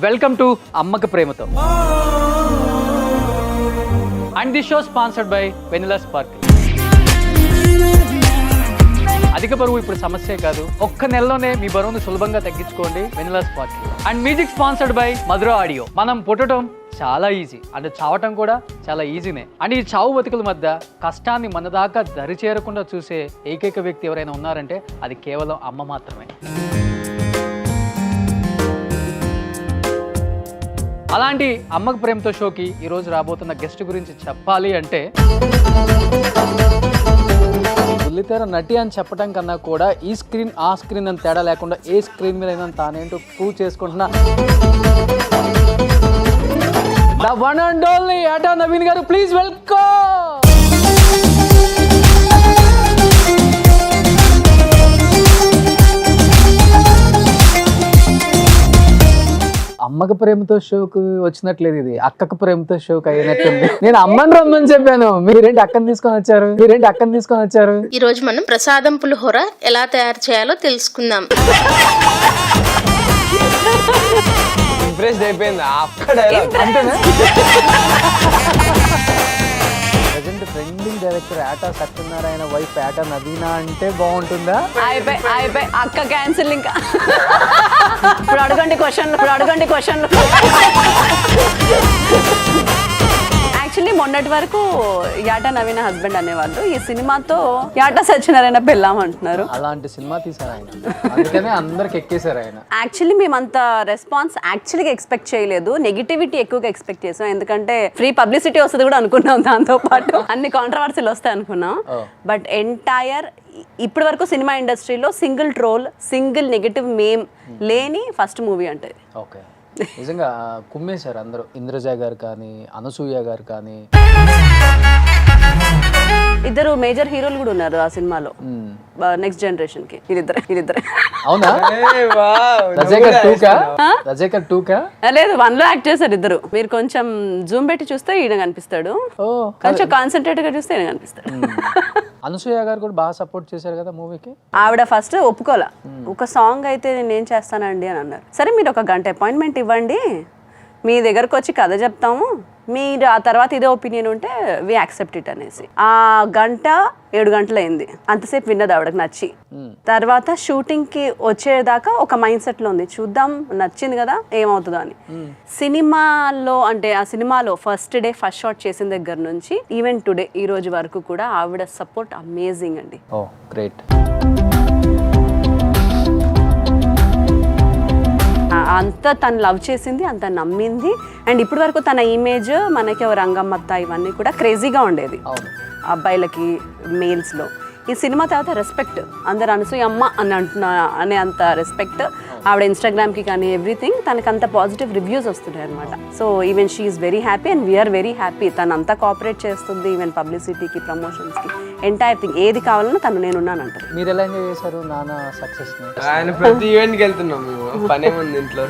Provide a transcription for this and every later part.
Welcome to అమ్మక ప్రేమతో. And this show sponsored by vanilla sparkle. అధిక బరువు ఇప్పుడు సమస్యే కాదు, ఒక్క నెలలోనే మీ బరువును సులభంగా తగ్గించుకోండి vanilla sparkle. And music sponsored by Madhura audio. మనం పుట్టడం చాలా ఈజీ, అంటే చావటం కూడా చాలా ఈజీనే. అండ్ ఈ చావు బతుకుల మధ్య కష్టాన్ని మన దాకా దరి చేరకుండా చూసే ఏకైక వ్యక్తి ఎవరైనా ఉన్నారంటే అది కేవలం అమ్మ మాత్రమే. అలాంటి అమ్మకు ప్రేమతో షోకి ఈరోజు రాబోతున్న గెస్ట్ గురించి చెప్పాలి అంటే, బుల్లితెర నటి అని చెప్పడం కన్నా కూడా ఈ స్క్రీన్ ఆ స్క్రీన్ అని తేడా లేకుండా ఏ స్క్రీన్ మీద అయినా తానేంటో ప్రూవ్ చేసుకుంటున్నా ద వన్ అండ్ ఓన్లీ ఆటా నవీన్ గారు. Please welcome. అమ్మకి ప్రేమతో షోకి వచ్చినట్లేదు, ఇది అక్కకు ప్రేమతో షోకి అయినట్టుంది. నేను అమ్మని రమ్మని చెప్పాను, మీరేంటి అక్కని తీసుకొని వచ్చారు. ఈ రోజు మనం ప్రసాదం పులిహోర ఎలా తయారు చేయాలో తెలుసుకుందాం. ఇంప్రెస్ అయిపోయింది ప్రజెంట్ ట్రెండింగ్ డైరెక్టర్ ఆటా సత్యనారాయణ వైఫ్ ఆటా నవీనా అంటే బాగుంటుందా? అయిపోయి అక్క క్యాన్సిల్. ఇంకా ఇప్పుడు అడగండి క్వశ్చన్. యాక్చువల్లీ మొన్నటి వరకు యాటా నవీన హస్బెండ్ అనేవాళ్ళు, ఈ సినిమాతో యాటా సత్యనారాయణ పెళ్ళాం అంటున్నారు. అలాంటి సినిమా తీసారు ఆయన, అందుకనే అందరికి ఎక్కేసారు ఆయన. యాక్చువల్లీ మేమంత రెస్పాన్స్ యాక్చువల్గా ఎక్స్పెక్ట్ చేయలేదు, నెగిటివిటీ ఎక్కువగా ఎక్స్పెక్ట్ చేసాం. ఎందుకంటే ఫ్రీ పబ్లిసిటీ వస్తుంది కూడా అనుకున్నాం, దాంతో పాటు అన్ని కాంట్రవర్సీలు వస్తాయి అనుకున్నాం. బట్ ఎంటైర్ ఇప్పటి వరకు సినిమా ఇండస్ట్రీలో సింగిల్ ట్రోల్, సింగిల్ నెగిటివ్ మేమ్ లేని ఫస్ట్ మూవీ అంటే. ఓకే, నిజంగా కుమ్మేశారు అందరూ. ఇంద్రజ గారు కానీ, అనసూయ గారు కానీ, ఇద్దరు మేజర్ హీరోలు కూడా ఉన్నారు ఆ సినిమాలో. నెక్స్ట్ జనరేషన్ కి వీళ్ళిద్దరే. అవునా? రజేకర్ 2 కా? లేదు, 1 లో యాక్ట్ చేశారు ఇద్దరు. మీరు కొంచెం జూమ్ పెట్టి చూస్తే ఈయన కనిపిస్తాడు, కొంచెం కాన్సన్ట్రేట్ గా చూస్తే ఈయన కనిపిస్తాడు. అనసూయ గారు కూడా బాగా సపోర్ట్ చేశారు కదా మూవీకి. ఆవిడ ఫస్ట్ ఒప్పుకోలా, ఒక సాంగ్ అయితే నేను చేస్తానండి అని అన్నారు. సరే మీరు ఒక గంట అపాయింట్మెంట్ ఇవ్వండి, మీ దగ్గరకు వచ్చి కథ చెప్తాము, మీరు ఆ తర్వాత ఇదే ఒపీనియన్ ఉంటే వి యాక్సెప్ట్ ఇట్ అనేసి. ఆ గంట 7 గంటలు అయింది, అంతసేపు విన్నది ఆవిడకి నచ్చి. తర్వాత షూటింగ్ కి వచ్చేదాకా ఒక మైండ్ సెట్ లో ఉంది, చూద్దాం నచ్చింది కదా ఏమవుతుందో అని. సినిమాలో అంటే ఆ సినిమాలో ఫస్ట్ డే ఫస్ట్ షాట్ చేసిన దగ్గర నుంచి ఈవెన్ టుడే ఈ రోజు వరకు కూడా ఆవిడ సపోర్ట్ అమేజింగ్ అండి. ఓ గ్రేట్. అంతా తను లవ్ చేసింది, అంత నమ్మింది. అండ్ ఇప్పటి వరకు తన ఇమేజ్ మనకి రంగమ్మత్త ఇవన్నీ కూడా క్రేజీగా ఉండేది అబ్బాయిలకి, మేల్స్లో. ఈ సినిమా తర్వాత రెస్పెక్ట్, అందరు అనసూయ అమ్మ అని అనే అంత రెస్పెక్ట్ ఆవిడ ఇన్స్టాగ్రామ్కి కానీ ఎవ్రీథింగ్, తనకు అంత పాజిటివ్ రివ్యూస్ వస్తున్నాయి అనమాట. So even she is very happy and we are very happy. తను అంతా కోఆపరేట్ చేస్తుంది, ఈవెన్ పబ్లిసిటీకి, ప్రమోషన్స్కి, ఎంటైర్ థింగ్ ఏది కావాలన్నా తను నేనున్నానంటారు. మీరు ఎలా ఎంజాయ్ చేశారు నాన్న సక్సెస్ ని? ఆయన ప్రతి ఈవెంట్కి వెళ్తున్నాం మేము, పనేముంది ఇంట్లో,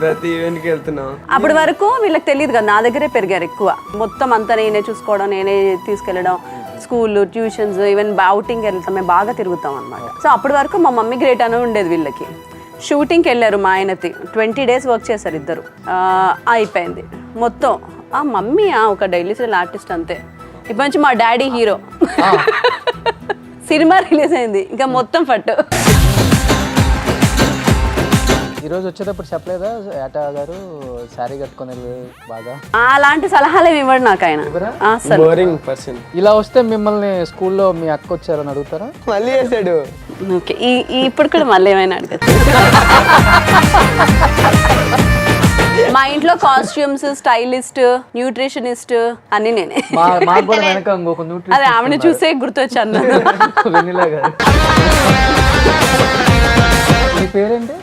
ప్రతి ఈవెంట్కి వెళ్తున్నాం. అప్పటి వరకు వీళ్ళకి తెలియదు కదా, నా దగ్గరే పెరిగారు ఎక్కువ. మొత్తం అంతా నేనే చూసుకోవడం, నేనే తీసుకెళ్ళడం, స్కూల్, ట్యూషన్స్, ఈవెన్ అవుటింగ్ వెళ్తాం, మేము బాగా తిరుగుతాం అనమాట. సో అప్పటి వరకు మా మమ్మీ గ్రేట్ అని ఉండేది వీళ్ళకి. షూటింగ్కి వెళ్ళారు మా ఆయనతి, 20 days వర్క్ చేశారు ఇద్దరు. అయిపోయింది మొత్తం. ఆ మమ్మీ ఒక డైలీ సీరియల్ ఆర్టిస్ట్ అంతే. ఇప్పటి నుంచి మా డాడీ హీరో. సినిమా రిలీజ్ అయింది, ఇంకా మొత్తం ఫట్టు. ఈరోజు వచ్చేటప్పుడు చెప్పలేదా ఆటా గారు శారీ కట్టుకుని బాగా? అలాంటి సలహాలు ఏమి ఇవ్వడు నాకు ఆయన. Boring person. ఇలా వస్తే మిమ్మల్ని స్కూల్లో మీ అక్క వచ్చారని అడుగుతారా? మళ్ళీ చేశాడు. ఓకే, ఇప్పుడు కూడా మళ్ళీ ఏమైనా అడగచ్చు. మా ఇంట్లో కాస్ట్యూమ్స్, స్టైలిస్ట్, న్యూట్రిషనిస్ట్ అన్ని నేనే. అదే ఆమెను చూసే గుర్తొచ్చాను. వెన్నెల గారు. మీ పేరేంటి?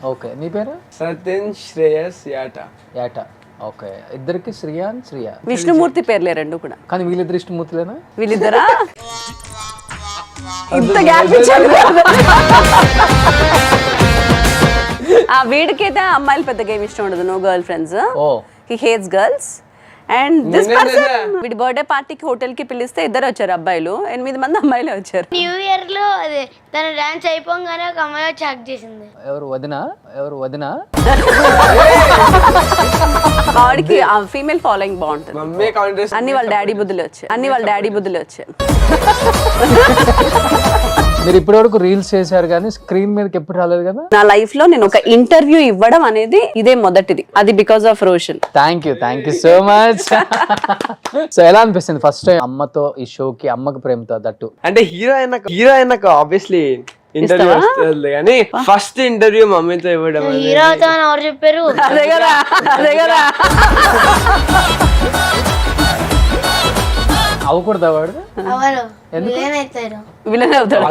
ఓకే, నీ పేరు? సత్యన్ శ్రేయస్ యాటా. ఓకే, ఇద్దరికి శ్రీయాన్ శ్రియా. విష్ణుమూర్తి పేర్లే రెండు కూడా. కానీ వీళ్ళిద్దరు ఇష్టమూర్తులేనా? వీళ్ళిద్దరా? ఇంత గ్యాప్ ఇచ్చారు. ఆ వీడికైతే అమ్మాయిలు పెద్దగా ఏమి ఇష్టం ఉండదు, no girl friends, he hates girls. And this person వీడి బర్త్డే పార్టీకి హోటల్ కి పిలిస్తే ఇద్దరు వచ్చారు అబ్బాయిలు, 8 మంది అమ్మాయిలు వచ్చారు. న్యూ ఇయర్ లో అదే తన డాన్స్ అయిపోగానే ఒక అమ్మాయి వచ్చి హక్ చేసింది. ఎవరు వదినా వాడికి ఫీమేల్ ఫాలోయింగ్ బాగుంటుంది. మమ్మీ కాంటెస్ట్ అన్ని వాళ్ళ డాడీ బుద్ధులు వచ్చాయి. మీరు ఇప్పటి వరకు రీల్స్ చేశారు కానీ స్క్రీన్ మీదకి ఎప్పుడు రాలేదు కదా. నా లైఫ్ లో నేను ఒక ఇంటర్వ్యూ ఇవ్వడం అనేది ఇదే మొదటిది, అది because of Roshan. Thank you so much. So ఎలా అనిపిస్తుంది ఫస్ట్ టైం అమ్మతో ఈ షోకి, అమ్మకి ప్రేమతో దట్టు? అంటే హీరో అయినాక ఆబ్వియస్లీ ఇంటర్వ్యూ వస్తుంది కానీ ఫస్ట్ ఇంటర్వ్యూ మమ్మీతో ఇవ్వడం హీరో అవుతామని ఎవరు చెప్పారు? అదే కదా అవ్వకూడదా వాడు? ఎవరు విలన్ అవుతారు? విలన్ అవుతాడు.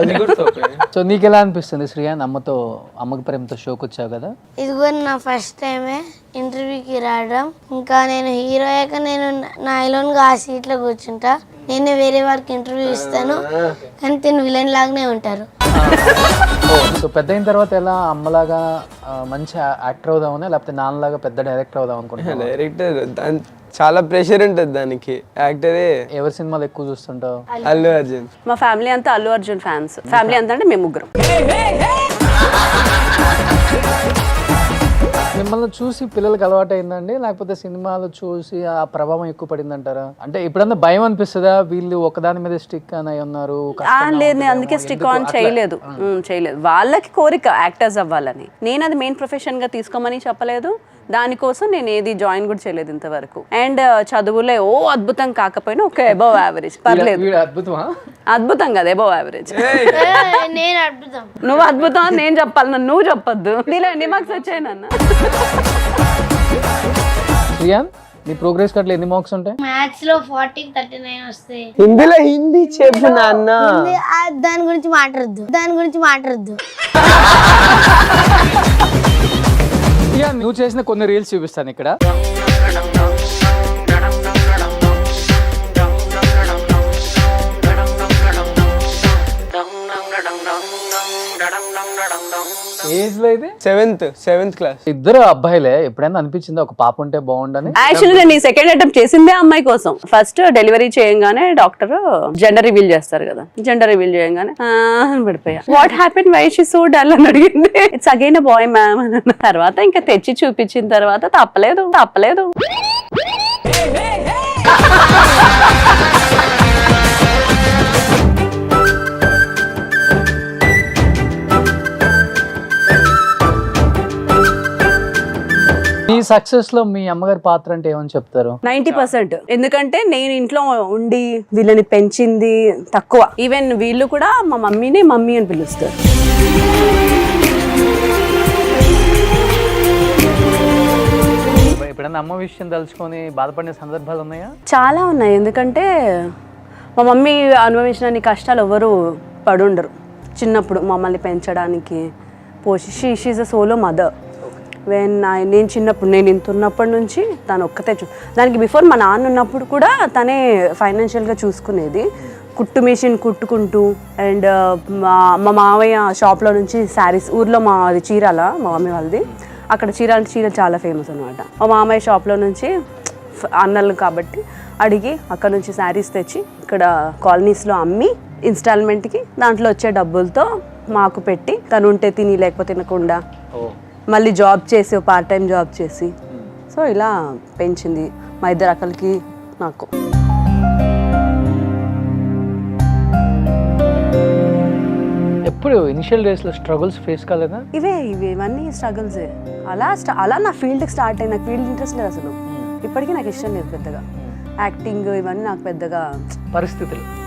సో నీకు ఎలా అనిపిస్తుంది శ్రీయాన్, అమ్మకి ప్రేమతో షోకి వచ్చావు కదా? ఇది కూడా నా ఫస్ట్ టైమే ఇంటర్వ్యూకి రావడం. ఇంకా నేను హీరో అయ్యాక నేను నా ఐలోన్గా ఆ సీట్లో కూర్చుంటా. నేను వేరే వారికి ఇంటర్వ్యూ ఇస్తాను కానీ తిని విలన్ లాగానే ఉంటారు. సో పెద్ద అయిన తర్వాత ఎలా అమ్మలాగా మంచి యాక్టర్ అవుదామని, లేకపోతే నాన్నలాగా పెద్ద డైరెక్టర్ అవుదాం అనుకుంటున్నా? డైరెక్టర్ చాలా ప్రెషర్ ఉంటుంది దానికి. యాక్టరే. ఎవరి సినిమాలు ఎక్కువ చూస్తుంటావు? అల్లు అర్జున్. మా ఫ్యామిలీ అంతా అల్లు అర్జున్ ఫ్యాన్స్. ఫ్యామిలీ అంతా అంటే మేము ముగ్గురం. మిమ్మల్ని చూసి పిల్లలకి అలవాటు అయిందండి, లేకపోతే సినిమాలు చూసి ఆ ప్రభావం ఎక్కువ పడిందంటారా? అంటే ఇప్పుడన్నా భయం అనిపిస్తుందా వీళ్ళు ఒకదాని మీద స్టిక్ అని ఉన్నారు? లేదు, నేను అందుకే స్టిక్ ఆన్ చేయలేదు. వాళ్ళకి కోరిక యాక్టర్స్ అవ్వాలని, నేను అది మెయిన్ ప్రొఫెషన్ గా తీసుకోమని చెప్పలేదు. దానికోసం నేను ఏది జాయిన్ కూడా చేయలేదు ఇంతవరకు. అండ్ చదువులే అద్భుతం కాకపోయినా ఒక అబవ్ యావరేజ్, పర్లేదు. అద్భుతం కదా, అబవ్ యావరేజ్. నేను అద్భుతం. నువ్వు అద్భుతం అని నేను చెప్పాలి, నువ్వు చెప్పొద్దు. నీలో ఎన్ని మార్క్స్ వచ్చాయి నాన్న? శ్రీయాన్, నీ ప్రోగ్రెస్ కార్డులో ఎన్ని మార్క్స్ ఉంటాయి? మ్యాథ్స్ లో 40కి 39 వస్తాయి. హిందీ చెప్పు నాన్న. దాని గురించి మాట్లాడద్దు. శ్రీయాన్, నువ్వు చేసిన కొన్ని రీల్స్ చూపిస్తాను ఇక్కడ. ఏజ్ లో ఇది సెవెంత్ క్లాస్. ఇద్దరు అబ్బాయిలే. ఎప్పుడైనా అనిపించింది ఒక పాప ఉంటే బాగుండని? యాక్చువల్లీ నేను ఈ సెకండ్ అటెంప్ట్ చేసిందే అమ్మాయి కోసం. ఫస్ట్ డెలివరీ చేయగానే డాక్టర్ జెండర్ రివీల్ చేస్తారు కదా, జెండర్ రివీల్ చేయగానే పడిపోయా. What happen, why she so dull అని అడిగింది. It's again a boy ma'am అని. తర్వాత ఇంకా తెచ్చి చూపించిన తర్వాత తప్పలేదు. మీ సక్సెస్ లో మీ అమ్మగారి పాత్ర అంటే ఏమని చెప్తారు? 90%. ఎందుకంటే నేను ఇంట్లో ఉండి వీళ్ళని పెంచింది తక్కువ. ఈవెన్ వీళ్ళు కూడా మా మమ్మీని మమ్మీ అని పిలుస్తారు. ఎప్పుడైనా అమ్మ విషయం తలుచుకొని బాధపడిన సందర్భాలు ఉన్నాయా? చాలా ఉన్నాయి. ఎందుకంటే మా మమ్మీ అనుభవించిన కష్టాలు ఎవరు పడుండరు. చిన్నప్పుడు మమ్మల్ని పెంచడానికి షీఈస్ అ సోలో మదర్. నేను చిన్నప్పుడు, నేను ఇంత ఉన్నప్పటి నుంచి తను ఒక్కతే దానికి బిఫోర్ మా నాన్న ఉన్నప్పుడు కూడా తనే ఫైనాన్షియల్గా చూసుకునేది. కుట్టు మెషిన్ కుట్టుకుంటూ. అండ్ మా మావయ్య షాప్లో నుంచి శారీస్, ఊర్లో మాది చీరాల, మా మమ్మీ వాళ్ళది, అక్కడ చీర చాలా ఫేమస్ అనమాట. మా మామయ్య షాప్లో నుంచి అన్నలు కాబట్టి అడిగి అక్కడ నుంచి శారీస్ తెచ్చి ఇక్కడ కాలనీస్లో అమ్మి ఇన్స్టాల్మెంట్కి దాంట్లో వచ్చే డబ్బులతో మాకు పెట్టి, తను ఉంటే తిని లేకపోతే తినకుండా మళ్ళీ జాబ్ చేసి, పార్ట్ టైం జాబ్ చేసి, సో ఇలా పెంచింది మా ఇద్దరు అక్కలకి నాకు. ఎప్పుడు ఇనిషియల్ డేస్ లో స్ట్రగుల్స్ ఫేస్ కాలేదా? ఇవన్నీ స్ట్రగుల్సే. అలా నా ఫీల్డ్కి స్టార్ట్ అయ్యి, నాకు ఫీల్డ్ ఇంట్రెస్ట్ లేదు అసలు. ఇప్పటికీ నాకు ఇష్టం లేదు పెద్దగా యాక్టింగ్, ఇవన్నీ నాకు పెద్దగా.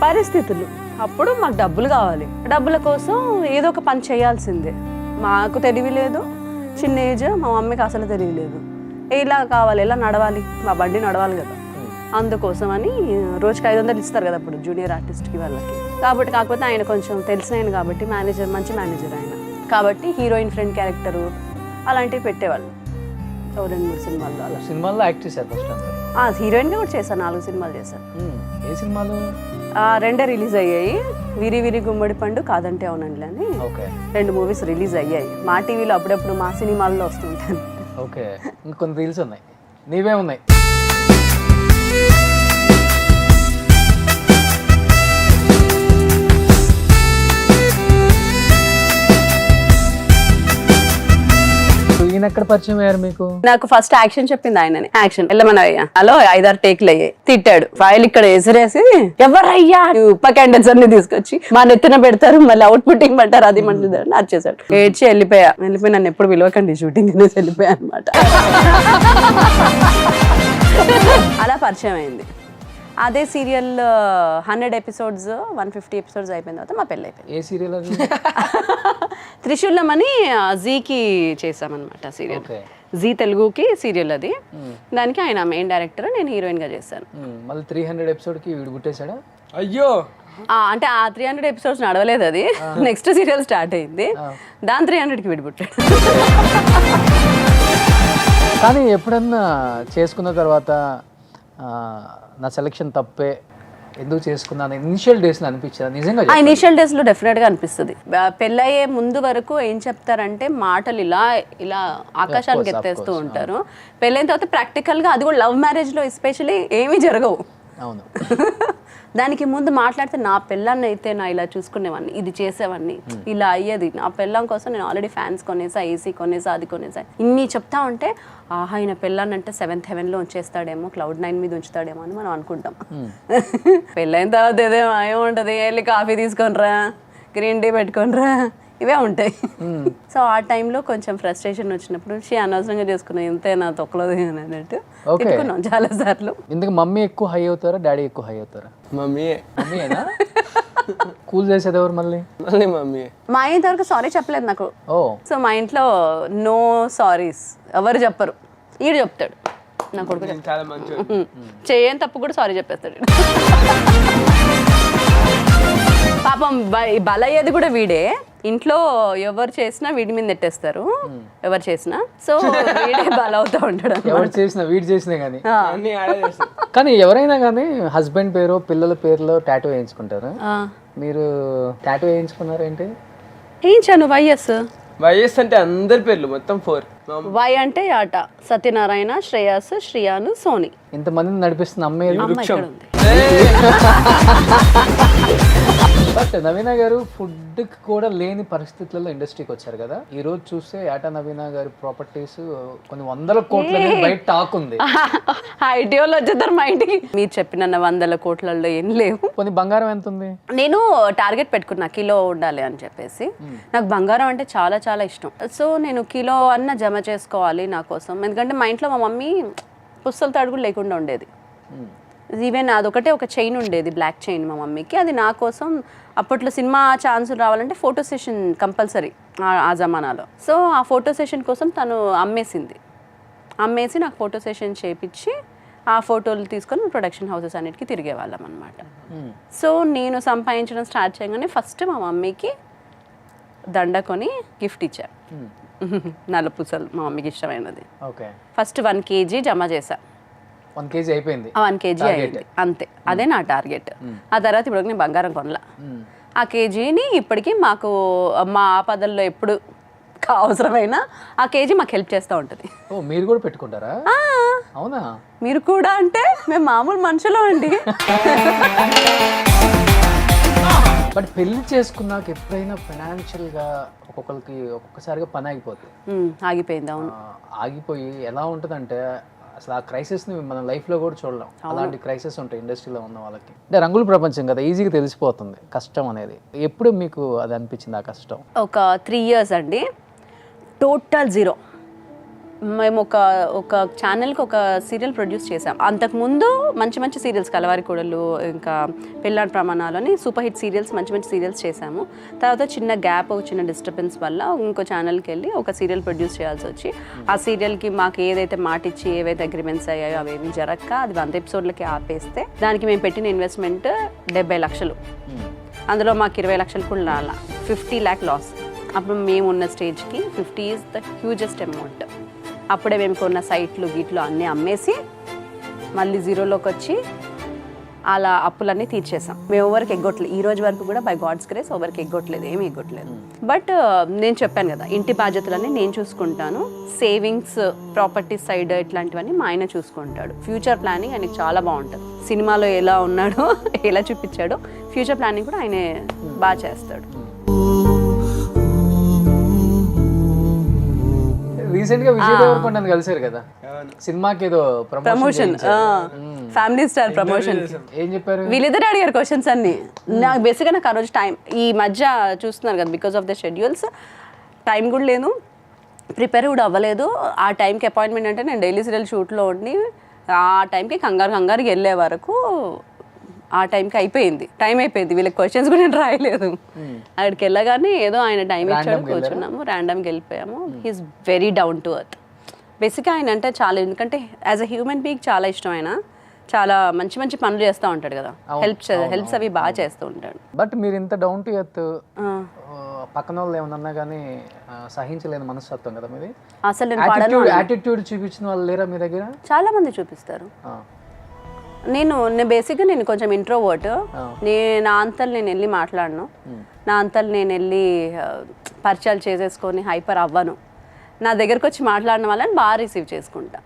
పరిస్థితులు అప్పుడు మాకు డబ్బులు కావాలి, డబ్బుల కోసం ఏదో ఒక పని చేయాల్సిందే. మాకు తెలివి లేదు, చిన్న ఏజ్, మా మమ్మీకి అసలు తెలియలేదు. ఇలా కావాలి, ఇలా నడవాలి, మా బండి నడవాలి కదా, అందుకోసం అని రోజుకి 500 ఇస్తారు కదా అప్పుడు జూనియర్ ఆర్టిస్ట్కి వాళ్ళకి. కాకపోతే ఆయన కొంచెం తెలిసిన ఆయన కాబట్టి మంచి మేనేజర్ ఆయన కాబట్టి హీరోయిన్ ఫ్రెండ్ క్యారెక్టరు అలాంటివి పెట్టేవాళ్ళు. 2-3 సినిమాల్లో అలా. సినిమాల్లో యాక్ట్ చేశారు ఫస్ట్ అంతా? హీరోయిన్గా కూడా చేశాను, 4 సినిమాలు చేశాను. ఏ సినిమాలు? 2 రిలీజ్ అయ్యాయి. విరి విరి గుమ్మడి పండు, కాదంటే అవునండి అని 2 మూవీస్ రిలీజ్ అయ్యాయి. మా టీవీలో అప్పుడప్పుడు మా సినిమాల్లో వస్తుంటాను. ఓకే, ఇంకొన్ని రీల్స్ ఉన్నాయి, నీవే ఉన్నాయి. ఎక్కడ పరిచయం అయ్యారు మీకు? నాకు ఫస్ట్ యాక్షన్ చెప్పింది ఆయనని. యాక్షన్ వెళ్ళమనయ్యా, హలో 5-6 టేక్లు అయ్యాయి. తిట్టాడు, ఫైల్ ఇక్కడ ఎసిరేసి ఎవరయ్యా ఉప క్యాండిడేట్స్ అన్ని తీసుకొచ్చి మా నెత్తిన పెడతారు, మళ్ళీ అవుట్పుట్ ఇమ్మంటారు, అది మంచిది అని నచ్చేసాడు. ఏడ్చి వెళ్ళిపోయి నన్ను ఎప్పుడు పిలవకండి షూటింగ్ అనేసి వెళ్ళిపోయా అనమాట. అలా పరిచయం అయింది. అదే సీరియల్ 100 ఎపిసోడ్స్ 150 ఎపిసోడ్స్ అయిపోయిన తర్వాత మా పెళ్ళి అయిపోయింది. ఏ సీరియల్ అది? త్రిశూలం అని జీకి చేసామన్నమాట సీరియల్. జీ తెలుగుకి సీరియల్ అది. దానికి ఆయన మెయిన్ డైరెక్టర్, నేను హీరోయిన్ గా చేశాను. మళ్ళీ 300 ఎపిసోడ్ కి వీడు పుట్టేశాడా? అయ్యో, అంటే ఆ 300 ఎపిసోడ్స్ నడవలేదు, అది నెక్స్ట్ సీరియల్ స్టార్ట్ అయింది, దాని 300కి విడిపుట్టాడు. కానీ ఎప్పుడన్నా చేసుకున్న తర్వాత నా సెలక్షన్ తప్పే, ఎందుకు చేసుకున్నాను ఇనిషియల్ డేస్ అనిపించింది నిజంగా? ఆ ఇనిషియల్ డేస్ లో డెఫినెట్ గా అనిపిస్తుంది. పెళ్ళయ్యే ముందు వరకు ఏం చెప్తారంటే మాటలు ఇలా ఇలా ఆకాశానికి ఎత్తేస్తూ ఉంటారు. పెళ్ళైన తర్వాత ప్రాక్టికల్ గా, అది కూడా లవ్ మ్యారేజ్ లో ఎస్పెషల్లీ ఏమీ జరగవు. అవును. దానికి ముందు మాట్లాడితే నా పెళ్ళాన్ని అయితే నా ఇలా చూసుకునేవాడిని, ఇది చేసేవాడిని, ఇలా అయ్యేది, నా పెళ్ళాం కోసం నేను ఆల్రెడీ ఫ్యాన్స్ కొనేసా, ఏసీ కొనేసా, అది కొనేసా, ఇన్ని చెప్తా ఉంటే ఆహా ఈయన పెళ్ళాన్ని అంటే 7th heaven ఉంచేస్తాడేమో, Cloud 9 మీద ఉంచుతాడేమో అని మనం అనుకుంటాం. పెళ్ళైన తర్వాత ఏముంటది, వెళ్ళి కాఫీ తీసుకొనిరా, గ్రీన్ టీ పెట్టుకొనిరా, ఇవే ఉంటాయి. సో ఆ టైంలో కొంచెం ఫ్రస్ట్రేషన్ వచ్చినప్పుడు అనవసరంగా చేసుకున్నాం, ఇంతే నా తొక్కలేదు అన్నట్టు తిట్టుకున్నాం చాలా సార్లు. ఇందుకు మమ్మీ ఎక్కువ హై అవుతారా, డాడీ ఎక్కువ హై అవుతారా? మమ్మీయేనా? కూల్ చేసేది ఎవరు మళ్ళీ? మమ్మీ. మా ఇంత వరకు సారీ చెప్పలేదు నాకు. సో మా ఇంట్లో నో సారీస్ ఎవరు చెప్పరు, ఈడు చెప్తాడు నా కొడుకు. చాలా మంచి చేయని తప్పు కూడా సారీ చెప్పేస్తాడు. పాపం బలయ్యేది కూడా వీడే. ఇంట్లో ఎవరు చేసినా వీడి మీద నెట్టేస్తారు, ఎవరు చేసినా. సో వీడే బలవుతూ ఉంటాడు. ఎవరు చేసినా వీడు చేసినా కానీ. కానీ ఎవరైనా కానీ హస్బెండ్ పేరు పిల్లల పేరులో టాటూ వేయించుకుంటారు. మీరు టాటూ వేయించుకున్నారు ఏంటి? వేయించాను. వైఎస్ అంటే అందరి పేర్లు మొత్తం 4. వై అంటే ఆట, సత్యనారాయణ, శ్రేయాస్, శ్రియాను, సోని. ఇంతమందిని నడిపిస్తున్న అమ్మాయి ఉంది. బట్ నవీన గారు ఫుడ్ కూడా లేని పరిస్థితులలో ఇండస్ట్రీకి వచ్చారు కదా. ఈ రోజు చూస్తే ఏటా నవీన గారి ప్రాపర్టీస్ కొన్ని 100 కోట్ల బయట టాక్ ఉంది. ఐటీఓలో వచ్చేద్దరు మా ఇంటికి. మీరు చెప్పిన 100 కోట్లలో ఏం లేవు. కొన్ని బంగారం ఎంత ఉంది? నేను టార్గెట్ పెట్టుకున్నా కిలో ఉండాలి అని చెప్పేసి. నాకు బంగారం అంటే చాలా చాలా ఇష్టం. సో నేను కిలో అన్న జమ చేసుకోవాలి నా కోసం. ఎందుకంటే మా ఇంట్లో మా మమ్మీ పుస్తల తాడు కూడా లేకుండా ఉండేది. ఈవెన్ అదొకటే ఒక చైన్ ఉండేది, బ్లాక్ చైన్ మా మమ్మీకి. అది నా కోసం అప్పట్లో సినిమా ఛాన్స్ రావాలంటే ఫోటో సెషన్ కంపల్సరీ ఆ జమానాలో. సో ఆ ఫోటో సెషన్ కోసం తను అమ్మేసి నాకు ఫోటో సెషన్ చేయించి ఆ ఫోటోలు తీసుకొని ప్రొడక్షన్ హౌసెస్ అన్నిటికీ తిరిగేవాళ్ళం అనమాట. సో నేను సంపాదించడం స్టార్ట్ చేయగానే ఫస్ట్ మా మమ్మీకి దండ కొని గిఫ్ట్ ఇచ్చా. నల్లపూసలు మా మమ్మీకి ఇష్టమైనది. ఫస్ట్ 1 kg జమ చేశా. 1 kg అయిపోయింది. 1 kg అయింది అంతే. అదే నా టార్గెట్. ఆ తర్వాత ఇప్పుడు నేను బంగారం కొనలా. ఆ కేజీని ఇప్పటికీ మాకు మా ఆపదల్లో ఎప్పుడు అవసరమైన ఆ కేజీ మాకు హెల్ప్ చేస్తూ ఉంటుంది. మీరు కూడా పెట్టుకుంటారా? అవునా? మీరు కూడా అంటే మేము మామూలు మనుషులు అండి. బట్ పెళ్లి చేసుకున్నాక ఎప్పుడైనా ఫైనాన్షియల్గా ఒక్కొక్కసారిగా పని ఆగిపోయింది. అవును, ఆగిపోయి ఎలా ఉంటుందంటే అసలు ఆ క్రైసిస్ని మన లైఫ్లో కూడా చూడలేం. అలాంటి క్రైసిస్ ఉంటాయి ఇండస్ట్రీలో ఉన్న వాళ్ళకి. అంటే రంగుల ప్రపంచం కదా, ఈజీగా తెలిసిపోతుంది కష్టం అనేది. ఎప్పుడు మీకు అది అనిపించింది ఆ కష్టం? ఒక 3 years అండి, టోటల్ జీరో. మేము ఒక ఛానల్కి ఒక సీరియల్ ప్రొడ్యూస్ చేసాం. అంతకుముందు మంచి సీరియల్స్, కలవారి కూడలు, ఇంకా పెళ్ళాడి ప్రమాణాలు అని సూపర్ హిట్ సీరియల్స్, మంచి సీరియల్స్ చేసాము. తర్వాత చిన్న గ్యాప్, ఒక చిన్న డిస్టర్బెన్స్ వల్ల ఇంకో ఛానల్కి వెళ్ళి ఒక సీరియల్ ప్రొడ్యూస్ చేయాల్సి వచ్చి, ఆ సీరియల్కి మాకు ఏదైతే మాట ఇచ్చి ఏవైతే అగ్రిమెంట్స్ అయ్యాయో అవేమి జరగక అది 100 episodeలకి ఆపేస్తే దానికి మేము పెట్టిన ఇన్వెస్ట్మెంట్ 70 lakhs. అందులో మాకు 20 lakhs కూడా రాలా, 50 lakh లాస్. అప్పుడు మేము ఉన్న స్టేజ్కి 50 is the hugest amount. అప్పుడే మేము కొన్న సైట్లు గీట్లు అన్నీ అమ్మేసి మళ్ళీ జీరోలోకి వచ్చి అలా అప్పులన్నీ తీర్చేసాం. మేము ఎవరికి ఎగ్గొట్టలేదు, ఈ రోజు వరకు కూడా బై గాడ్స్ గ్రేస్ ఎవరికి ఎగ్గొట్టలేదు, ఏమీ ఎగ్గొట్టలేదు. బట్ నేను చెప్పాను కదా, ఇంటి బాధ్యతలన్నీ నేను చూసుకుంటాను. సేవింగ్స్, ప్రాపర్టీ సైడ్ ఇట్లాంటివన్నీ మా ఆయన చూసుకుంటాడు. ఫ్యూచర్ ప్లానింగ్ ఆయనకి చాలా బాగుంటుంది. సినిమాలో ఎలా ఉన్నాడో, ఎలా చూపించాడో, ఫ్యూచర్ ప్లానింగ్ కూడా ఆయనే బాగా చేస్తాడు. రీసెంట్ గా విజయ్ దేవరకొండని కలిసారు కదా సినిమాకి ఏదో ప్రమోషన్ ఫ్యామిలీ స్టార్ ప్రమోషన్ ఏం చెప్పారు? వీళ్ళిద్దరు అడిగారు క్వశ్చన్స్ అన్ని. నాకు బేసిక్గా నాకు ఆ రోజు టైం ఈ మధ్య చూస్తున్నారు కదా because of the schedules time కూడా లేదు, ప్రిపేర్ కూడా అవ్వలేదు. ఆ టైంకి అపాయింట్మెంట్ అంటే నేను డైలీ సీరియల్ షూట్లో ఉండి ఆ టైంకి కంగారుకి వెళ్ళే వరకు ఆ టైంకి టైం అయిపోయింది. వీళ్ళకి క్వశ్చన్స్ కూడా నేను రాయలేదు. అక్కడికి వెళ్ళగానే ఏదో ఆయన టైం ఇచ్చాడు, కూర్చున్నాము, ర్యాండమ్గా వెళ్ళిపోయాము. He is very down to earth. బేసిక్గా ఆయన అంటే చాలా, ఎందుకంటే యాజ్ అ హ్యూమన్ బీయింగ్ చాలా ఇష్టం. ఆయన చాలా మంచి మంచి పనులు చేస్తూ ఉంటాడు కదా, హెల్ప్స్ అవి బాగా చేస్తూ ఉంటాడు. బట్ మీరు ఇంత డౌన్ టు ఎర్త్, పక్కన వాళ్ళు ఏమన్నా కానీ సహించలేని మనస్తత్వం కదా మీది. అసలు నేను యాటిట్యూడ్ చూపించిన వాళ్ళు లేరా మీ దగ్గర? చాలా మంది చూపిస్తారు. నేను బేసిక్గా నేను కొంచెం ఇంట్రోవర్ట్. నా అంతలు నేను వెళ్ళి మాట్లాడను, నా అంతలు నేను వెళ్ళి పరిచయాలు చేసేసుకొని హైపర్ అవ్వను. నా దగ్గరకు వచ్చి మాట్లాడిన వాళ్ళని బాగా రిసీవ్ చేసుకుంటా.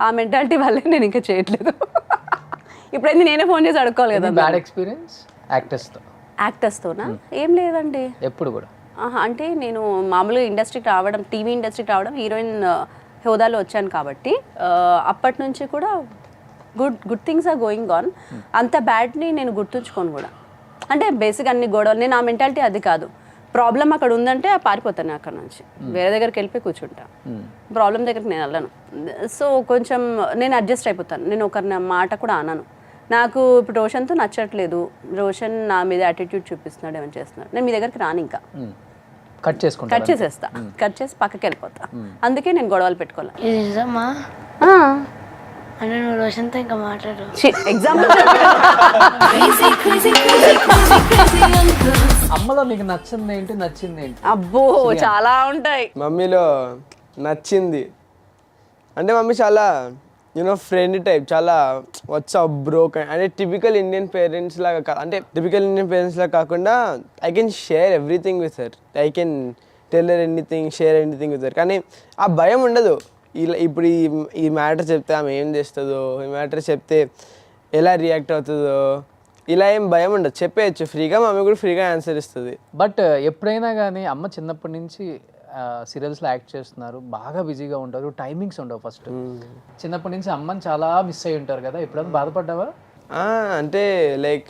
ఆ మెంటాలిటీ వల్లే నేను ఇంకా చేయట్లేదు. ఇప్పుడైతే నేనే ఫోన్ చేసి అడుక్కోవాలి కదా. బ్యాడ్ ఎక్స్పీరియన్స్ యాక్టర్స్తోనా? ఏం లేదండి ఎప్పుడు కూడా. అంటే నేను మామూలుగా ఇండస్ట్రీకి రావడం, టీవీ ఇండస్ట్రీకి రావడం, హీరోయిన్ హోదాలో వచ్చాను కాబట్టి అప్పటి నుంచి కూడా good things are going on. అంత బ్యాడ్ని నేను గుర్తుంచుకోను కూడా. అంటే బేసిక్ అన్ని గొడవలు, నేను ఆ మెంటాలిటీ అది కాదు. ప్రాబ్లం అక్కడ ఉందంటే పారిపోతాను అక్కడ నుంచి, వేరే దగ్గరికి వెళ్ళిపోయి కూర్చుంటా. ప్రాబ్లం దగ్గరికి నేను వెళ్ళను. సో కొంచెం నేను అడ్జస్ట్ అయిపోతాను. నేను ఒకరిని మాట కూడా అనను. నాకు ఇప్పుడు రోషన్తో నచ్చట్లేదు, రోషన్ నా మీద యాటిట్యూడ్ చూపిస్తున్నాడు, ఏమైనా చేస్తున్నాడు, నేను మీ దగ్గరికి రాను. ఇంకా కట్ చేసేస్తా, కట్ చేసి పక్కకి వెళ్ళిపోతా. అందుకే నేను గొడవలు పెట్టుకోవాలి. ఇది నిజమా? అంటే నువ్వు రోషన్తో ఇంకా మాట్లాడు. ఎగ్జాంపుల్ అమ్మలో మీకు నచ్చింది ఏంటి, నచ్చింది ఏంటి? అబ్బో చాలా ఉంటాయి. మమ్మీలో నచ్చింది అంటే మమ్మీ చాలా ఫ్రెండ్ టైప్, చాలా వాట్సాప్ బ్రో అంటే టిపికల్ ఇండియన్ పేరెంట్స్ లాగా, అంటే టిపికల్ ఇండియన్ పేరెంట్స్ లాగా కాకుండా I can share everything with her, I can tell her anything, share anything with her. కానీ ఆ భయం ఉండదు. ఇలా ఇప్పుడు ఈ మ్యాటర్ చెప్తే ఆమె ఏం చేస్తుందో, ఈ మ్యాటర్ చెప్తే ఎలా రియాక్ట్ అవుతుందో, ఇలా ఏం భయం ఉండదు. చెప్పేయచ్చు ఫ్రీగా, మమ్మీ కూడా ఫ్రీగా ఆన్సర్ ఇస్తుంది. బట్ ఎప్పుడైనా కానీ అమ్మ చిన్నప్పటి నుంచి సీరియల్స్లో యాక్ట్ చేస్తున్నారు, బాగా బిజీగా ఉంటారు, టైమింగ్స్ ఉండవు. ఫస్ట్ చిన్నప్పటి నుంచి అమ్మని చాలా మిస్ అయ్యి ఉంటారు కదా, ఎప్పుడైనా బాధపడ్డావా? అంటే లైక్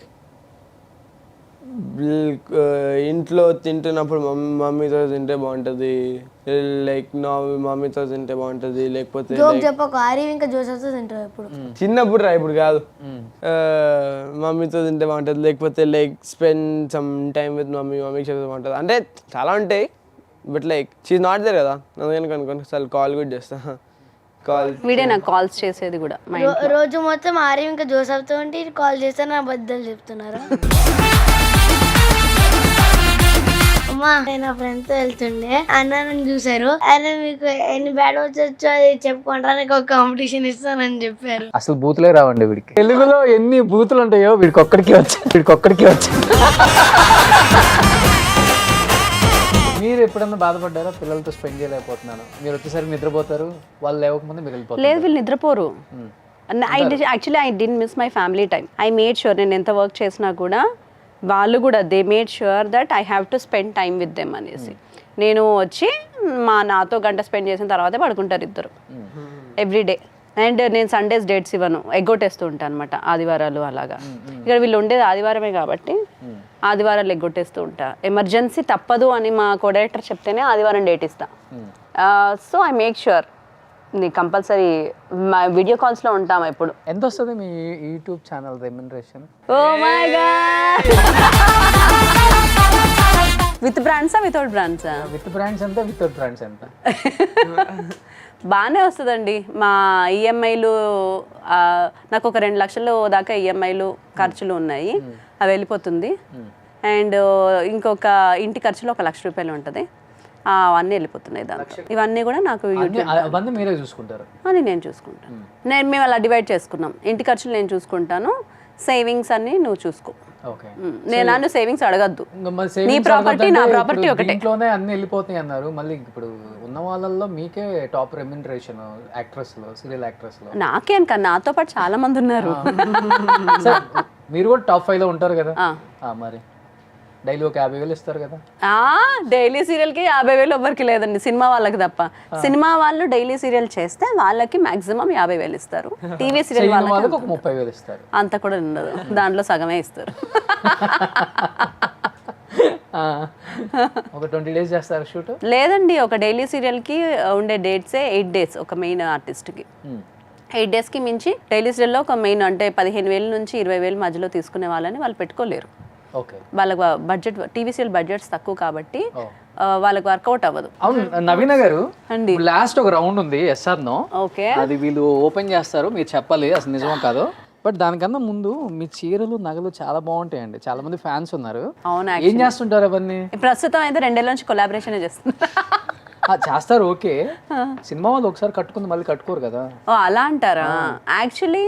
ఇంట్లో తింటున్నప్పుడు మమ్మీతో తింటే బాగుంటుంది, లైక్ మమ్మీతో తింటే బాగుంటుంది, లేకపోతే చిన్నప్పుడు రా, ఇప్పుడు కాదు, మమ్మీతో తింటే బాగుంటుంది, లేకపోతే like spend some time with మమ్మీకి చెప్తే బాగుంటుంది. అంటే చాలా ఉంటాయి. But like she not there కదా, అందుకని కొన్ని కాల్ కూడా చేస్తా. వీడే నాకు కాల్స్ చేసేది కూడా. రోజు మొత్తం ఆర్యం ఇంకా జోసఫ్తో ఉంటే కాల్ చేస్తే నా బద్దలు చెప్తున్నారా? అమ్మా నేను నా ఫ్రెండ్తో వెళ్తుండే, అన్న నన్ను చూసారు, ఆయన మీకు ఎన్ని బ్యాడ్ వచ్చో అది చెప్పుకుంటారా, నీకు ఒక కాంపిటీషన్ ఇస్తానని చెప్పారు. అసలు బూతులే రావండి వీడికి. తెలుగులో ఎన్ని బూతులు ఉంటాయో వీడికి ఒక్కడికి వచ్చి. మీరు ఎప్పుడన్నా బాధపడ్డారా, పిల్లలతో స్పెండ్ చేయలేకపోతున్నాను, మీరు వచ్చేసరికి నిద్రపోతారు, వాళ్ళు లేవకముందే మీరు వెళ్ళిపోతారు? లేదు, వీళ్ళు నిద్రపోరు. Actually I didn't miss my family time. I made sure నేను ఎంత వర్క్ చేసినా కూడా వాళ్ళు కూడా they made sure that I have to spend time with them అనేసి. నేను వచ్చి నాతో గంట స్పెండ్ చేసిన తర్వాతే పడుకుంటారు ఇద్దరు ఎవ్రీడే. అండ్ నేను సండేస్ డేట్స్ ఇవ్వను, ఎగ్గొట్టేస్తూ ఉంటాను అనమాట ఆదివారాలు అలాగా. ఇక్కడ వీళ్ళు ఉండేది ఆదివారమే కాబట్టి ఆదివారాలు ఎగ్గొట్టేస్తూ ఉంటా. ఎమర్జెన్సీ తప్పదు అని మా కోడైరెక్టర్ చెప్తేనే ఆదివారం డేట్ ఇస్తా. సో ఐ మేక్ ష్యూర్ నీ కంపల్సరీ మా వీడియో కాల్స్లో ఉంటాము ఎప్పుడు. ఎంత వస్తుంది మీ YouTube channel remuneration? Oh my God! With బ్రాండ్సా వితౌట్ బ్రాండ్సా? విత్ బ్రాండ్స్ ఎంత, వితౌట్ బ్రాండ్స్ ఎంత? బాగానే వస్తుందండి. మా ఈఎంఐలు నాకు ఒక 2 లక్షల దాకా ఈఎంఐలు ఖర్చులు ఉన్నాయి, అవి వెళ్ళిపోతుంది. అండ్ ఇంకొక ఇంటి ఖర్చులో 1 లక్ష రూపాయలు ఉంటుంది, అవన్నీ వెళ్ళిపోతున్నాయి దాంట్లో. ఇవన్నీ కూడా నాకు అవన్నీ మీరే చూసుకుంటారు? అని నేను చూసుకుంటాను. మేము అలా డివైడ్ చేసుకున్నాం. ఇంటి ఖర్చులు నేను చూసుకుంటాను, సేవింగ్స్ అన్ని నువ్వు చూసుకో. నేను నన్ను సేవింగ్స్ అడగద్దు, నీ ప్రాపర్టీ నా ప్రాపర్టీ ఒకటే. ఇంట్లోనే అన్ని వెళ్ళిపోతాయి అన్నారు. మళ్ళీ ఇప్పుడు ఉన్న వాళ్ళల్లో మీకే టాప్ రెమ్యునరేషన్ యాక్ట్రెస్ లో, సీరియల్ యాక్ట్రెస్ లో. నాకే అనుక, నాతో పాటు చాలా మంది ఉన్నారు. మీరు కూడా టాప్ 5 లో ఉంటారు కదా మరి? డైలీ ఒక 50,000 ఇస్తారు కదా. డైలీ సీరియల్కి 50,000 ఎవ్వరికి లేదండి, సినిమా వాళ్ళకి తప్ప. సినిమా వాళ్ళు డైలీ సీరియల్ చేస్తే వాళ్ళకి మాక్సిమం 50,000 ఇస్తారు. టీవీ సీరియల్ వాళ్ళకి ఒక 30,000 ఇస్తారు. అంత కూడా ఉండదు, దాంట్లో సగమే ఇస్తారు. ఒక 20 days చేస్తారు షూట్. లేదండి, ఒక డైలీ సీరియల్కి ఉండే డేట్సే 8 days ఒక మెయిన్ ఆర్టిస్ట్కి. 8 daysకి మించి డైలీ సీరియల్లో ఒక మెయిన్ అంటే 15,000 నుంచి 20,000 మధ్యలో తీసుకునే వాళ్ళని వాళ్ళు పెట్టుకోలేరు. ఓకే. వాళ్ళకి బడ్జెట్, టీవీ సీరియల్ బడ్జెట్స్ తక్కువ కాబట్టి వాళ్ళకి వర్కౌట్ అవ్వదు. అవును నవీన గారు అండి, లాస్ట్ ఒక రౌండ్ ఉంది ఎస్ఆర్ నో. ఓకే, అది వీళ్ళు ఓపెన్ చేస్తారు, మీరు చెప్పాలి అసలు నిజమో కాదో. బట్ దానికన్నా ముందు మీ చీరలు నగలు చాలా బాగుంటాయండి, చాలా మంది ఫ్యాన్స్ ఉన్నారు. అవునా? ఏం చేస్తుంటారు అవన్నీ? ప్రస్తుతం అయితే 2 ఏళ్ళ నుంచి కొలాబరేషన్ చేస్తున్నారు. చేస్తారు ఓకే, సినిమా వాళ్ళు ఒకసారి కట్టుకుంది మళ్ళీ కట్టుకోరు కదా. అలా అంటారా? యాక్చువల్లీ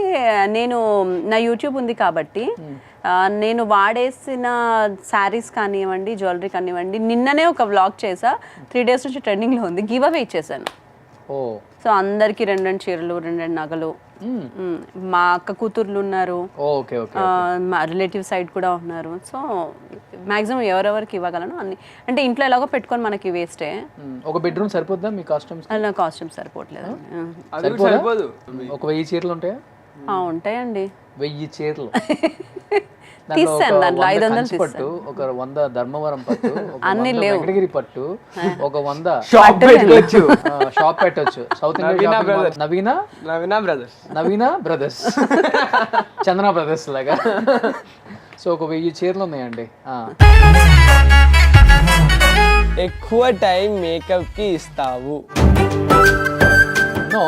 నేను నా యూట్యూబ్ ఉంది కాబట్టి నేను వాడేసిన శారీస్ కానివ్వండి, జ్యువెలరీ కానివ్వండి, నిన్ననే ఒక వ్లాగ్ చేసా, 3 days నుంచి ట్రెండింగ్లో ఉంది, గివ్ అవే ఇచ్చేసాను. ఓ, సో అందరికి 2 చీరలు, 2 నగలు. మా అక్క కూతుర్లు ఉన్నారు, ఓకే ఓకే, మా రిలేటివ్ సైడ్ కూడా ఉన్నారు. సో మాక్సిమం ఎవరెవరికి ఇవ్వగలను అన్ని. అంటే ఇంట్లో ఎలాగో పెట్టుకొని మనకి వేస్టే. ఒక బెడ్రూమ్ సరిపోద్దా మీ కాస్ట్యూమ్స్? నా కాస్ట్యూమ్ సరిపోవట్లేదు. సరిపోదు. ఒక 1000 చీరలు ఉంటాయా? ఉంటాయండి, 1000 చీరలు. తీసాను దాంట్లో 500 పట్టు, ఒక 100 ధర్మవరం పట్టు, అన్ని లేవు, వెంకటగిరి పట్టు, ఒక 100 షాప్ పెట్టుకోవచ్చు. షాప్ పెట్టొచ్చు. సౌత్ ఇండియా నవీన బ్రదర్స్, చందన బ్రదర్స్ లాగా. సో ఒక 1000 చీరలు ఉన్నాయండి. ఎక్కువ టైం మేకప్ కి ఇస్తావు? నో.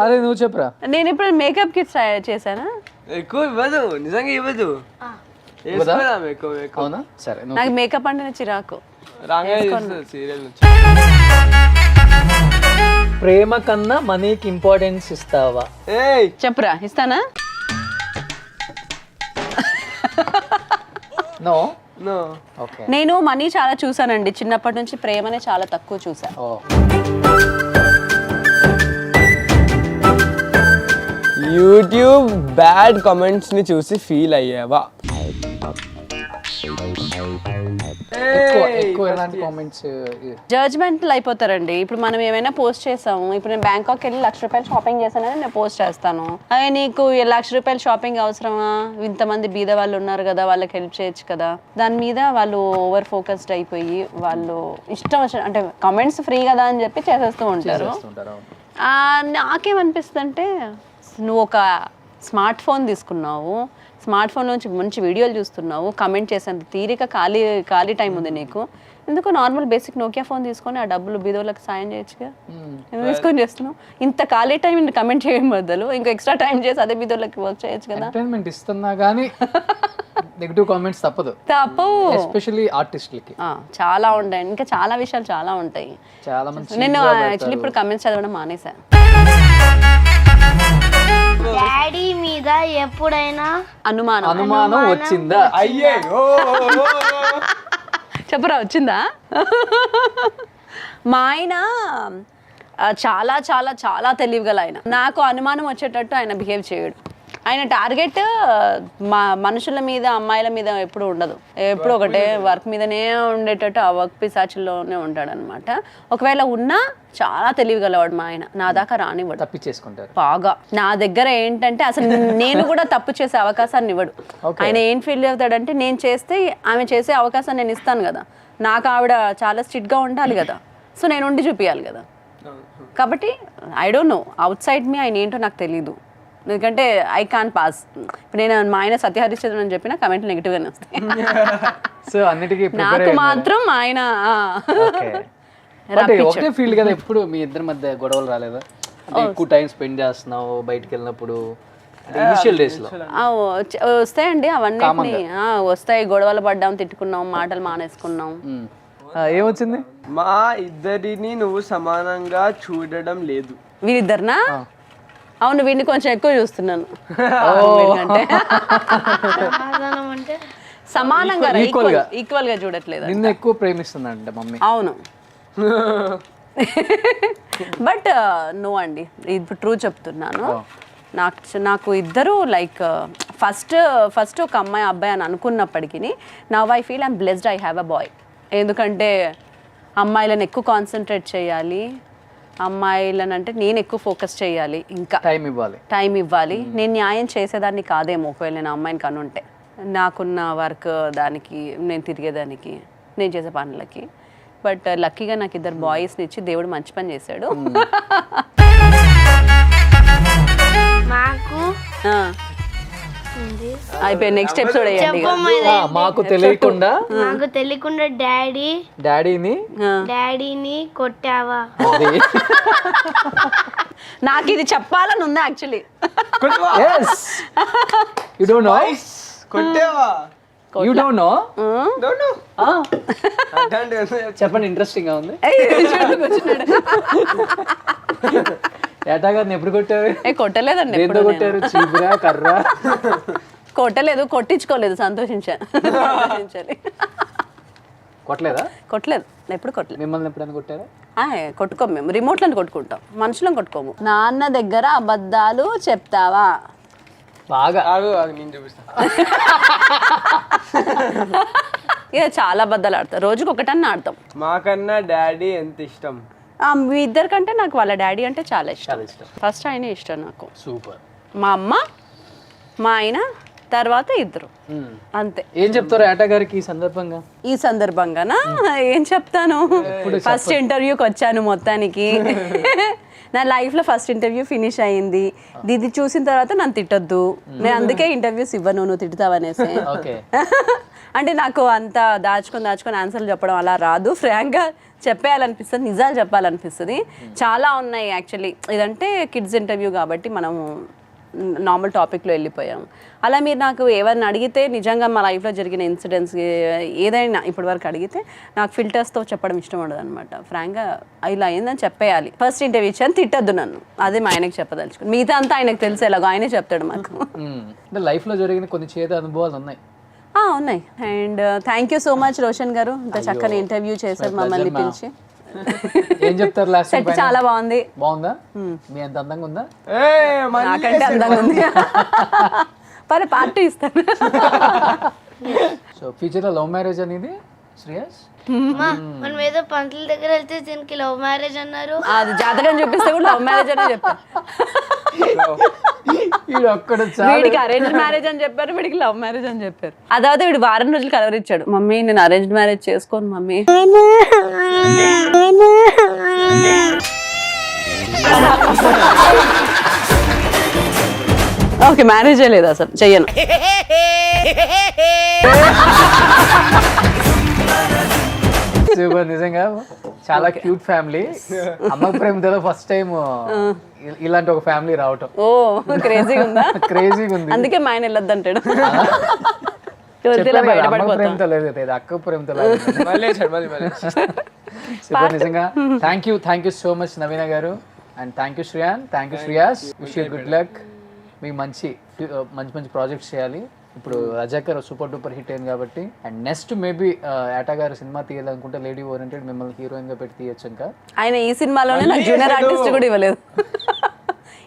అరే నువ్వు చెప్పరా. నేను ఇప్పుడు మేకప్ కిట్ చేశానా? ఎక్కువ ఇవ్వదు, నిజంగా ఇవ్వదు. అవునా? సరే. నాకు మేకప్ అంటే చిరాకు. సీరియల్ నుంచి ప్రేమ కన్నా మనీకి ఇంపార్టెన్స్ ఇస్తావా? చెప్పురా, ఇస్తానా? నో. నో. ఓకే. నేను మనీ చాలా చూసానండి, చిన్నప్పటి నుంచి ప్రేమనే చాలా తక్కువ చూసాను. యూట్యూబ్ బ్యాడ్ కామెంట్స్ ని చూసి ఫీల్ అయ్యావా? ఎక్కువ ఎలాంటి కామెంట్స్? జడ్జ్మెంట్లు అయిపోతారండి. ఇప్పుడు మనం ఏమైనా పోస్ట్ చేసాము, ఇప్పుడు నేను బ్యాంకాక్ వెళ్ళి ₹1,00,000 షాపింగ్ చేశానని నేను పోస్ట్ చేస్తాను. అదే నీకు ₹1,00,000 షాపింగ్ అవసరమా? ఇంతమంది బీద వాళ్ళు ఉన్నారు కదా, వాళ్ళకి హెల్ప్ చేయొచ్చు కదా. దాని మీద వాళ్ళు ఓవర్ ఫోకస్డ్ అయిపోయి వాళ్ళు ఇష్టం వచ్చిన అంటే కామెంట్స్ ఫ్రీ కదా అని చెప్పి చేసేస్తూ ఉంటారు. నాకేమనిపిస్తుంది అంటే, నువ్వు ఒక స్మార్ట్ ఫోన్ తీసుకున్నావు, స్మార్ట్ ఫోన్ నుంచి మంచి వీడియోలు చూస్తున్నావు, కమెంట్ చేసేంత తీరిక ఖాళీ టైం ఉంది నీకు, ఎందుకు నార్మల్ బేసిక్ నోకియా ఫోన్ తీసుకొని ఆ డబ్బులు బీదోళ్ళకి సాయం చేయొచ్చుగా. ఎందుకు తీసుకొని చేస్తున్నావు? ఇంత ఖాళీ టైం కమెంట్ చేయడం బదులు ఇంకా ఎక్స్ట్రా టైం చేసి అదే బీదోళ్ళకి వర్క్ చేయొచ్చు కదా. ఎంటర్టైన్మెంట్ ఇస్తున్నా కానీ నెగటివ్ కామెంట్స్ తప్పదు, ఎస్పెషల్లీ ఆర్టిస్టులకి. చాలా ఉంటాయి, ఇంకా చాలా విషయాలు చాలా ఉంటాయి. చాలా మంది. నేను యాక్చువల్లీ ఇప్పుడు కమెంట్స్ చదవడం మానేశాను. డాడీ మీద ఎప్పుడైనా అనుమానం వచ్చిందా? అయ్యో చెప్పరా, వచ్చిందా? మా ఆయన చాలా చాలా చాలా తెలివిగల ఆయన. నాకు అనుమానం వచ్చేటట్టు ఆయన బిహేవ్ చేయడు. ఆయన టార్గెట్ మనుషుల మీద, అమ్మాయిల మీద ఎప్పుడు ఉండదు, ఎప్పుడు ఒకటే వర్క్ మీదనే ఉండేటట్టు ఆ వర్క్ పిశాచుల్లోనే ఉంటాడనమాట. ఒకవేళ ఉన్నా చాలా తెలివిగలవాడు మా ఆయన, నా దాకా రానివ్వడు, తప్పించేసుకుంటారు బాగా. నా దగ్గర ఏంటంటే అసలు నేను కూడా తప్పు చేసే అవకాశాన్ని ఇవ్వడు. ఆయన ఏం ఫీల్ అవుతాడంటే, నేను చేస్తే ఆమె చేసే అవకాశాన్ని నేను ఇస్తాను కదా, నాకు ఆవిడ చాలా స్ట్రిక్ట్గా ఉండాలి కదా, సో నేను ఉండి చూపించాలి కదా. కాబట్టి I don't know, outside మీ ఆయన ఏంటో నాకు తెలీదు, ఎందుకంటే ఐ కాన్ పాస్. ఇప్పుడు నేను మా ఆయన సత్యహరిశ్చంద్రన్ అని చెప్పిన కమెంట్లు నెగిటివ్గానే వస్తాయి. సో అన్నిటికీ నాకు మాత్రం ఆయన ఒకటే ఫీల్డ్ కదా. ఎప్పుడు మీ ఇద్దరి మధ్య గొడవలు రాలేదా? అంటే ఎక్కువ టైం స్పెండ్ చేస్తున్నావు బయటికి వెళ్ళినప్పుడు ఇనిషియల్ డేస్ లో? వస్తాయండి అవన్నీ, వస్తాయి. గొడవలు పడ్డాం, తిట్టుకున్నాం, మాటలు మానేసుకున్నాం. ఏమొచ్చింది? మా ఇద్దరిని నువ్వు సమానంగా చూడడం లేదు. వీరిద్దరినా? అవును, వీడిని కొంచెం ఎక్కువ చూస్తున్నాను. సమానంగా ఈక్వల్ గా చూడట్లేదు. నిన్ను ఎక్కువ ప్రేమిస్తుందంట మమ్మీ. అవును, బట్ నో అండి, ఇప్పుడు ట్రూ చెప్తున్నాను. నాకు ఇద్దరు లైక్ ఫస్ట్ ఒక అమ్మాయి అబ్బాయి అని అనుకున్నప్పటికీ now I feel I'm blessed I have a boy. ఎందుకంటే అమ్మాయిలను ఎక్కువ కాన్సన్ట్రేట్ చేయాలి, అమ్మాయిలను అంటే నేను ఎక్కువ ఫోకస్ చేయాలి, ఇంకా టైం ఇవ్వాలి. నేను న్యాయం చేసేదాన్ని కాదేమో ఒకవేళ నేను అమ్మాయిని కనుంటే, నాకున్న వర్క్ దానికి, నేను తిరిగేదానికి, నేను చేసే పనులకి. బట్ లక్కీగా నాకు ఇద్దరు బాయ్స్ని ఇచ్చి దేవుడు మంచి పని చేశాడు. మాకు అయిపోయి నెక్స్ట్ ఎపిసోడ్ వేయండి. మాకు తెలియకుండా డాడీని కొట్టావా? నాకు ఇది చెప్పాలని ఉంది actually. You don't know? కొట్టేవా? You don't know? చెప్పండి, ఇంట్రెస్టింగ్ గా ఉంది. ఏటా గారిని ఎప్పుడు కొట్టారు? కొట్టలేదండి. ఎప్పుడు కొట్టారు? చీపురా, కర్ర? కొట్టలేదు, కొట్టించుకోలేదు. సంతోషించాలి. కొట్టలేదా? కొట్టలేదు, ఎప్పుడు కొట్టలేదు. మిమ్మల్ని ఎప్పుడైనా కొట్టారా? కొట్టుకోము, మేము రిమోట్లను కొట్టుకుంటాం, మనుషులను కొట్టుకోము. నాన్న దగ్గర అబద్ధాలు చెప్తావా? బాగా. నేను చూపిస్తా. ఇక చాలా అబద్ధాలు ఆడతాం, రోజుకి ఒకటన్నా ఆడతాం. మాకన్నా డాడీ ఎంత ఇష్టం? మీ ఇద్దరికంటే నాకు వాళ్ళ డాడీ అంటే చాలా ఇష్టం. ఫస్ట్ ఆయనే ఇష్టం నాకు. సూపర్. మా అమ్మ, మా ఆయన, తర్వాత ఇద్దరు, అంతే. ఏం చెప్తారు ఏటా గారికి ఈ సందర్భంగా? ఈ సందర్భంగానా ఏం చెప్తాను? ఫస్ట్ ఇంటర్వ్యూకి వచ్చాను మొత్తానికి. నా లైఫ్లో ఫస్ట్ ఇంటర్వ్యూ ఫినిష్ అయ్యింది. ఇది చూసిన తర్వాత నన్ను తిట్టొద్దు, నేను అందుకే ఇంటర్వ్యూస్ ఇవ్వను, నువ్వు తిడతావనేసి. అంటే నాకు అంత దాచుకొని ఆన్సర్లు చెప్పడం అలా రాదు. ఫ్రాంక్గా చెప్పేయాలనిపిస్తుంది, నిజాలు చెప్పాలనిపిస్తుంది. చాలా ఉన్నాయి యాక్చువల్లీ. ఇదంటే కిడ్స్ ఇంటర్వ్యూ కాబట్టి మనం నార్మల్ టాపిక్లో వెళ్ళిపోయాం. అలా మీరు నాకు ఏమైనా అడిగితే, నిజంగా మా లైఫ్లో జరిగిన ఇన్సిడెంట్స్ ఏదైనా ఇప్పటి వరకు అడిగితే నాకు ఫిల్టర్స్తో చెప్పడం ఇష్టం ఉండదు అనమాట. ఫ్రాంక్గా ఇలా అయిందని చెప్పేయాలి. ఫస్ట్ ఇంటర్వ్యూ ఇచ్చాను, తిట్టద్దు నన్ను, అదే మా ఆయనకి చెప్పదలుచుకుని. మిగతా అంతా ఆయనకు తెలిసి ఎలాగో ఆయనే చెప్తాడు మాకు. లైఫ్లో జరిగిన కొన్ని చేదు అనుభవాలు ఉన్నాయి. ఉన్నాయి. And thank you so much Roshan గారు, ఇంత చక్కని ఇంటర్వ్యూ చేశారు మమ్మల్ని పిలిచి. ఏం చెప్తారు? లాస్ట్ సెట్ చాలా బాగుంది. బాగుందా? మీ అంత అందంగా ఉందా? నాకంటే అందంగా ఉంది. పరే పార్టీ ఇస్తాను. సో ఫ్యూచర్ లో లవ్ మ్యారేజ్ అనేది శ్రేయస్? మనం ఏదో పంతుల దగ్గర వెళ్తే దీనికి లవ్ మ్యారేజ్ అన్నారు. అది జాతకం చూపిస్తే కూడా లవ్ మ్యారేజ్ అనే చెప్పారు. వీడికి అరేంజ్ మ్యారేజ్ అని చెప్పారు, వీడికి లవ్ మ్యారేజ్ అని చెప్పారు. అதாவது వీడు వారం రోజులు కలవరిచ్చాడు, మమ్మీ నేను అరేంజ్ మ్యారేజ్ చేసుకోను మమ్మీ. ఓకే, మ్యారేజే లేదు అసలు, చెయ్యను. నిజంగా చాలా క్యూట్ ఫ్యామిలీ. అమ్మ ప్రేమతో ఫస్ట్ టైం ఇలాంటి ఒక ఫ్యామిలీ రావటం. ఓ క్రేజీగా ఉందా? క్రేజీగా ఉంది. అందుకే మా ఆయన వెళ్ళొద్దు అంటాడు. ప్రేమతో లేదు, అక్క ప్రేమతో. నిజంగా thank you so much Naveena garu. And thank you Shreyan, thank you Shreyas. Wish you good luck. మీకు మంచి ప్రాజెక్ట్స్ చేయాలి. ఇప్పుడు రజాకర్ సూపర్ డూపర్ హిట్ అయింది కాబట్టి, అండ్ నెక్స్ట్ మేబీ ఏటా గారు సినిమా తీయాలనుకుంటే లేడీ ఓరియంటెడ్ మిమ్మల్ని హీరోయిన్ గా పెట్టి తీయచ్చు. ఇంకా ఆయన ఈ సినిమాలోనే నాకు జూనియర్ ఆర్టిస్ట్ కూడా ఇవ్వలేదు.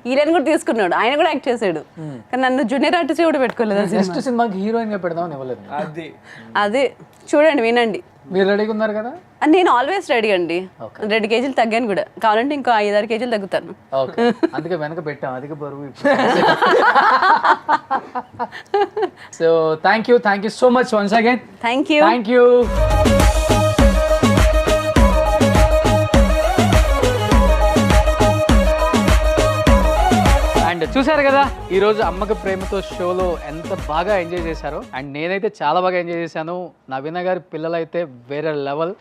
హీరోయిన్ కూడా తీసుకున్నాడు, ఆయన కూడా యాక్ట్ చేశాడు, కానీ నన్ను జూనియర్ ఆర్టిస్ట్ కూడా పెట్టుకోలేదు. నెక్స్ట్ సినిమాకి హీరోయిన్ గా పెడదామని ఇవ్వలేదు. అదే చూడండి, వినండి. మీరు రెడీగా ఉన్నారు కదా? నేను ఆల్వేస్ రెడీ అండి. 2 కేజీలు తగ్గాను కూడా, కావాలంటే ఇంకో 5-6 కేజీలు తగ్గుతాను. అందుకే వెనక పెట్టాం, అధిక బరువు. So thank you so much once again. Thank you. And చూసారు కదా ఈరోజు అమ్మకు ప్రేమతో షోలో ఎంత బాగా ఎంజాయ్ చేశారో. అండ్ నేనైతే చాలా బాగా ఎంజాయ్ చేశాను. నవీన గారి పిల్లలైతే వేరే లెవెల్.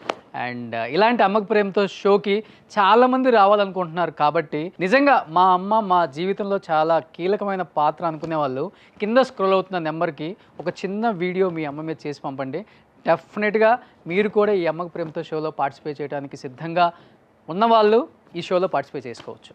అండ్ ఇలాంటి అమ్మకు ప్రేమతో షోకి చాలామంది రావాలనుకుంటున్నారు కాబట్టి, నిజంగా మా అమ్మ మా జీవితంలో చాలా కీలకమైన పాత్ర అనుకునే వాళ్ళు కింద స్క్రోల్ అవుతున్న నెంబర్కి ఒక చిన్న వీడియో మీ అమ్మ మీద చేసి పంపండి. డెఫినెట్గా మీరు కూడా ఈ అమ్మకు ప్రేమతో షోలో పార్టిసిపేట్ చేయడానికి సిద్ధంగా ఉన్నవాళ్ళు ఈ షోలో పార్టిసిపేట్ చేసుకోవచ్చు.